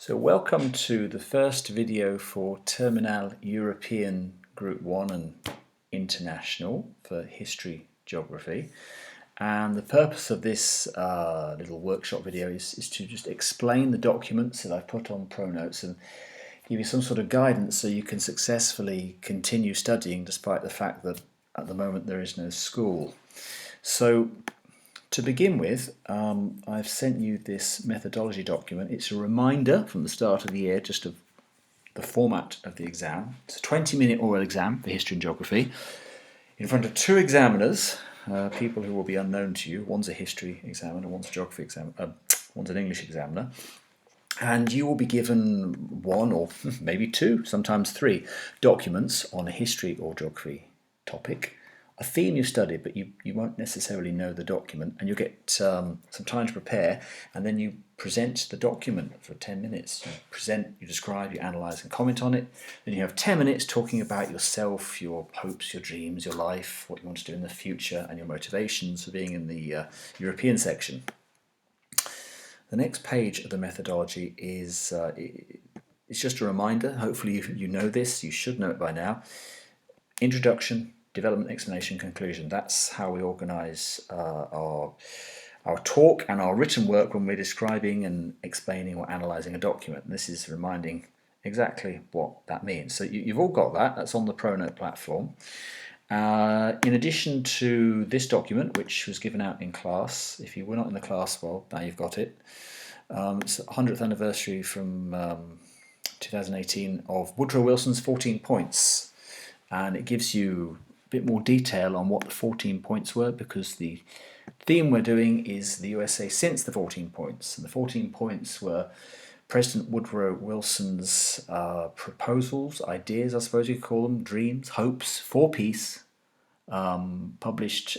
So welcome to the first video for Terminal European Group 1 and International for History Geography. And the purpose of this little workshop video is to just explain the documents that I've put on ProNotes and give you some sort of guidance so you can successfully continue studying despite the fact that at the moment there is no school. So to begin with, I've sent you this methodology document. It's a reminder from the start of the year just of the format of the exam. It's a 20-minute oral exam for history and geography in front of two examiners, people who will be unknown to you. One's a history examiner, one's a geography examiner, one's an English examiner. And you will be given one or maybe two, sometimes three, documents on a history or geography topic. A theme you studied, but you won't necessarily know the document, and you'll get some time to prepare, and then you present the document for 10 minutes. You present, you describe, you analyse and comment on it. Then you have 10 minutes talking about yourself, your hopes, your dreams, your life, what you want to do in the future, and your motivations for being in the European section. The next page of the methodology is it's just a reminder. Hopefully you know this, you should know it by now. Introduction, development, explanation, conclusion. That's how we organise our talk and our written work when we're describing and explaining or analysing a document. And this is reminding exactly what that means. So you've all got that. That's on the ProNote platform. In addition to this document, which was given out in class, if you were not in the class, well, now you've got it. It's the 100th anniversary from 2018 of Woodrow Wilson's 14 points. And it gives you a bit more detail on what the 14 points were, because the theme we're doing is the USA since the 14 points. And the 14 points were President Woodrow Wilson's proposals, ideas, I suppose you could call them, dreams, hopes for peace, published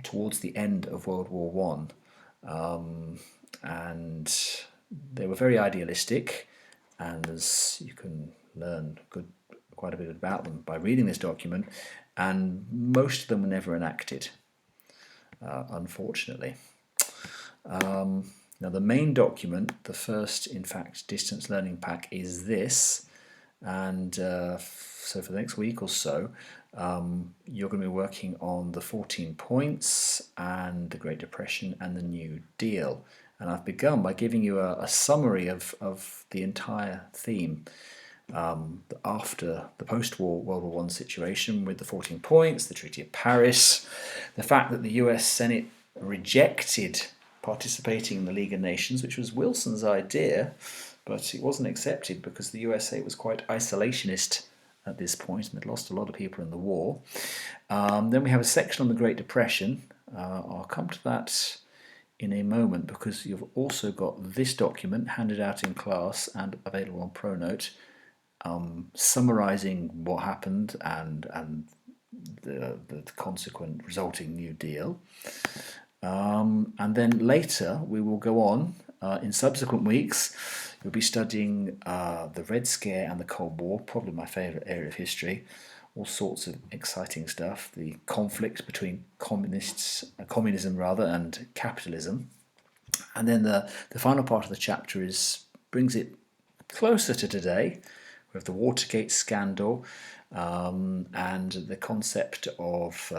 towards the end of World War I. And they were very idealistic, and as you can learn quite a bit about them by reading this document, and most of them were never enacted, unfortunately. Now the main document, the first in fact distance learning pack, is this, and so for the next week or so you're going to be working on the 14 points and the Great Depression and the New Deal. And I've begun by giving you a summary of the entire theme after the post-war World War I situation, with the 14 points, the Treaty of Paris, the fact that the US Senate rejected participating in the League of Nations, which was Wilson's idea, but it wasn't accepted because the USA was quite isolationist at this point and had lost a lot of people in the war. Then we have a section on the Great Depression. I'll come to that in a moment, because you've also got this document handed out in class and available on ProNote, summarising what happened and the consequent resulting New Deal. And then later we will go on in subsequent weeks. You'll be studying the Red Scare and the Cold War, probably my favourite area of history. All sorts of exciting stuff. The conflict between communism and capitalism. And then the final part of the chapter brings it closer to today, with the Watergate scandal and the concept of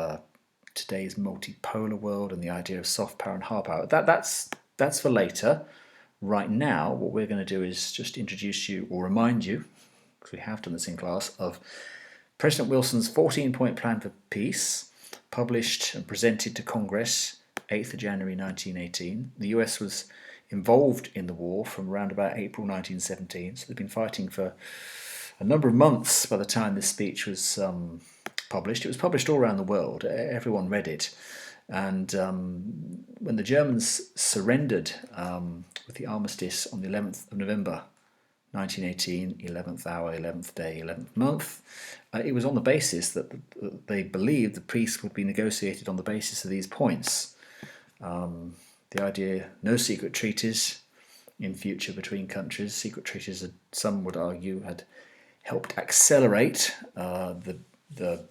today's multipolar world and the idea of soft power and hard power. That's for later. Right now, what we're going to do is just introduce you, or remind you, because we have done this in class, of President Wilson's 14-point plan for peace, published and presented to Congress 8th of January 1918. The US was involved in the war from around about April 1917, so they've been fighting for a number of months by the time this speech was published. It was published all around the world. Everyone read it. And when the Germans surrendered with the armistice on the 11th of November 1918, 11th hour, 11th day, 11th month, it was on the basis that they believed the peace would be negotiated on the basis of these points. The idea, no secret treaties in future between countries. Secret treaties, some would argue, had helped accelerate the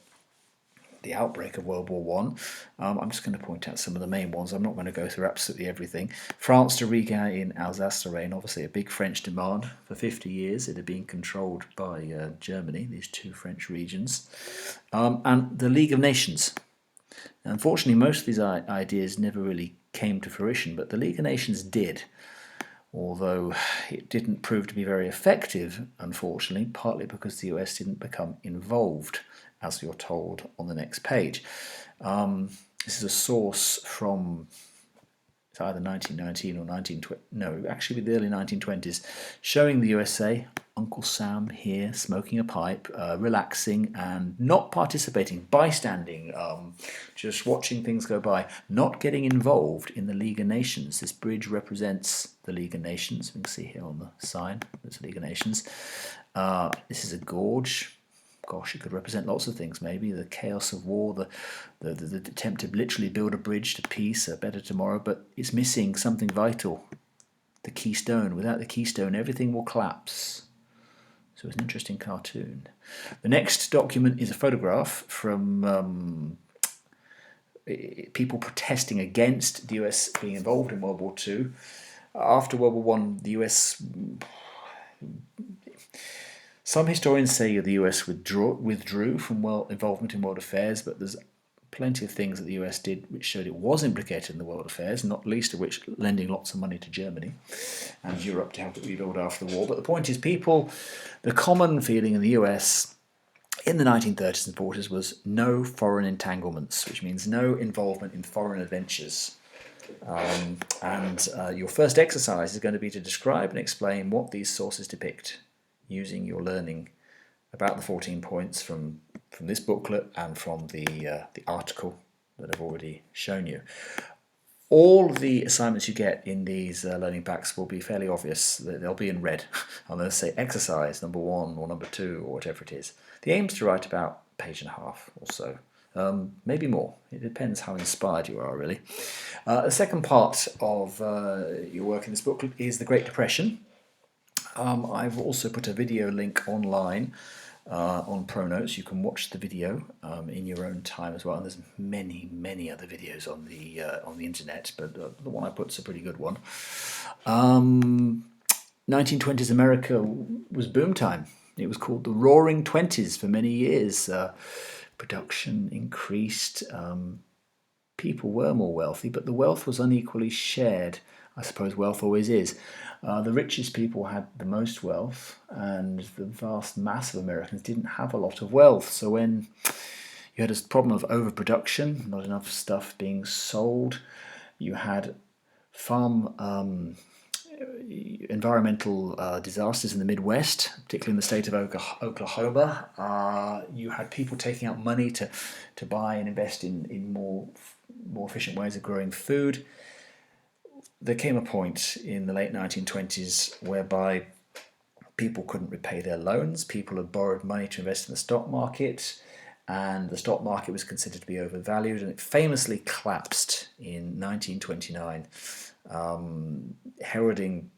the outbreak of World War One. I'm just going to point out some of the main ones. I'm not going to go through absolutely everything. France to regain Alsace-Lorraine, obviously a big French demand. For 50 years it had been controlled by Germany, these two French regions. And the League of Nations. Unfortunately, most of these ideas never really came to fruition, but the League of Nations did, although it didn't prove to be very effective, unfortunately, partly because the US didn't become involved, as you're told on the next page. This is a source from it's either 1919 or 1920, no, actually the early 1920s, showing the USA, Uncle Sam here, smoking a pipe, relaxing and not participating, bystanding, just watching things go by, not getting involved in the League of Nations. This bridge represents the League of Nations. We can see here on the sign, there's the League of Nations. This is a gorge. Gosh, it could represent lots of things, maybe the chaos of war, the attempt to literally build a bridge to peace, a better tomorrow, but it's missing something vital, the keystone. Without the keystone, everything will collapse. So it's an interesting cartoon. The next document is a photograph from people protesting against the US being involved in World War II. After World War I, the US... Some historians say the US withdrew from involvement in world affairs, but there's plenty of things that the US did which showed it was implicated in the world affairs, not least of which lending lots of money to Germany and Europe to help it rebuild after the war. But the point is, the common feeling in the US in the 1930s and 40s was no foreign entanglements, which means no involvement in foreign adventures. Your first exercise is going to be to describe and explain what these sources depict, using your learning about the 14 points from this booklet and from the article that I've already shown you. All the assignments you get in these learning packs will be fairly obvious. They'll be in red. I'm going to say exercise number 1 or number 2 or whatever it is. The aim is to write about a page and a half or so. Maybe more. It depends how inspired you are, really. The second part of your work in this booklet is the Great Depression. I've also put a video link online on ProNotes. You can watch the video in your own time as well. And there's many other videos on the internet, but the one I put's a pretty good one. 1920s America was boom time. It was called the Roaring Twenties for many years. Production increased. People were more wealthy, but the wealth was unequally shared. I suppose wealth always is. The richest people had the most wealth, and the vast mass of Americans didn't have a lot of wealth. So when you had a problem of overproduction, not enough stuff being sold, you had environmental disasters in the Midwest, particularly in the state of Oklahoma. You had people taking out money to buy and invest in more efficient ways of growing food. There came a point in the late 1920s whereby people couldn't repay their loans. People had borrowed money to invest in the stock market, and the stock market was considered to be overvalued, and it famously collapsed in 1929, heralding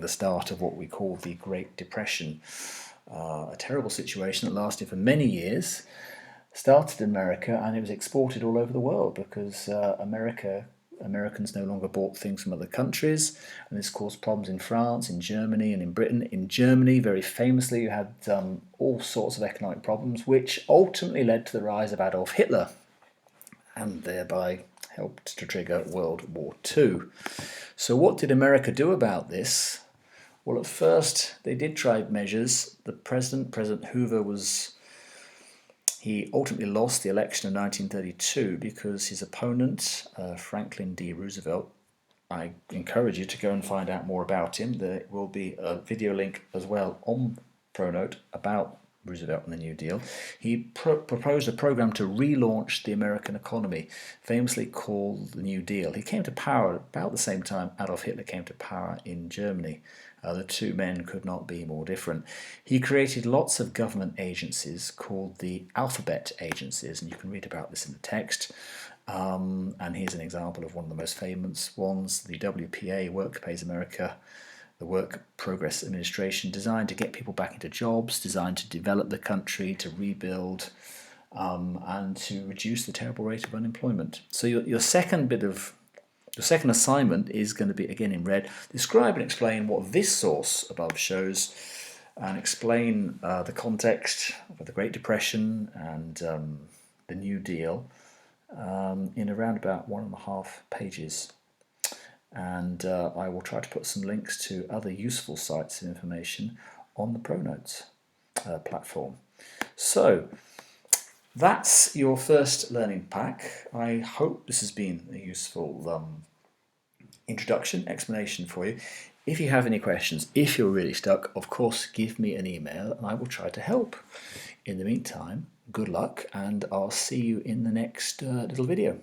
the start of what we call the Great Depression, a terrible situation that lasted for many years. Started in America, and it was exported all over the world because Americans no longer bought things from other countries, and this caused problems in France, in Germany, and in Britain. In Germany, very famously, you had all sorts of economic problems, which ultimately led to the rise of Adolf Hitler, and thereby helped to trigger World War II. So what did America do about this? Well, at first, they did try measures. The President Hoover, he ultimately lost the election of 1932 because his opponent, Franklin D. Roosevelt, I encourage you to go and find out more about him. There will be a video link as well on ProNote about Roosevelt and the New Deal. He proposed a program to relaunch the American economy, famously called the New Deal. He came to power about the same time Adolf Hitler came to power in Germany. The two men could not be more different. He created lots of government agencies called the alphabet agencies, and you can read about this in the text. And here's an example of one of the most famous ones, the WPA, Work Pays America, the Work Progress Administration, designed to get people back into jobs, designed to develop the country, to rebuild, and to reduce the terrible rate of unemployment. So your second assignment is going to be, again in red, describe and explain what this source above shows, and explain the context of the Great Depression and the New Deal in around about 1.5 pages. And I will try to put some links to other useful sites of information on the ProNotes platform. So that's your first learning pack. I hope this has been a useful introduction, explanation for you. If you have any questions, if you're really stuck, of course, give me an email and I will try to help. In the meantime, good luck, and I'll see you in the next little video.